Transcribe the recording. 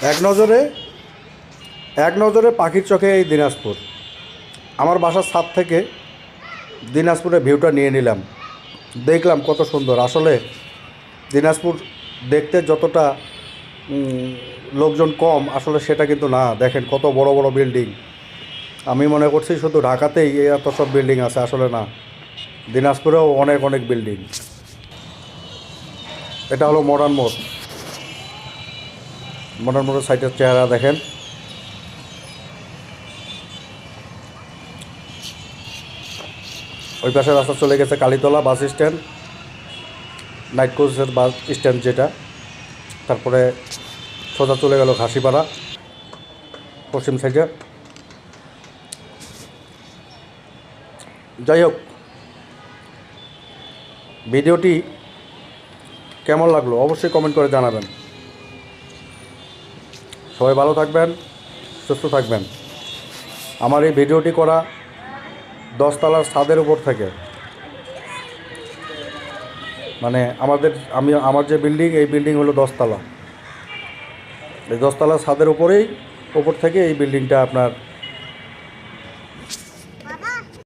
এক নজরে পাখির চোখে এই দিনাজপুর। আমার বাসার ছাদ থেকে দিনাজপুরের ভিউটা নিয়ে নিলাম, দেখলাম কত সুন্দর। আসলে দিনাজপুর দেখতে যতটা লোকজন কম, আসলে সেটা কিন্তু না। দেখেন কত বড় বড় বিল্ডিং। আমি মনে করছি শুধু ঢাকাতেই এত সব বিল্ডিং আছে, আসলে না, দিনাজপুরেও অনেক অনেক বিল্ডিং। এটা হলো মডার্ন মোড়। মডার্ন মোড়ের সাইটের চেহারা দেখেন। ওই পাশে রাস্তা চলে গেছে কালীতলা বাস স্ট্যান্ড, নাইট কোচের বাস স্ট্যান্ড যেটা। তারপরে সোজা চলে গেল ঘাসিপাড়া পশ্চিম সাইডে। যাই হোক, ভিডিওটি কেমন লাগলো অবশ্যই কমেন্ট করে জানাবেন। সবাই ভালো থাকবেন, সুস্থ থাকবেন। আমার এই ভিডিওটি করা 10 তলার ছাদের উপর থেকে, মানে আমার যে বিল্ডিং, এই বিল্ডিং হলো 10 তলা। এই 10 তলার ছাদের উপরেই, উপর থেকে এই বিল্ডিংটা আপনার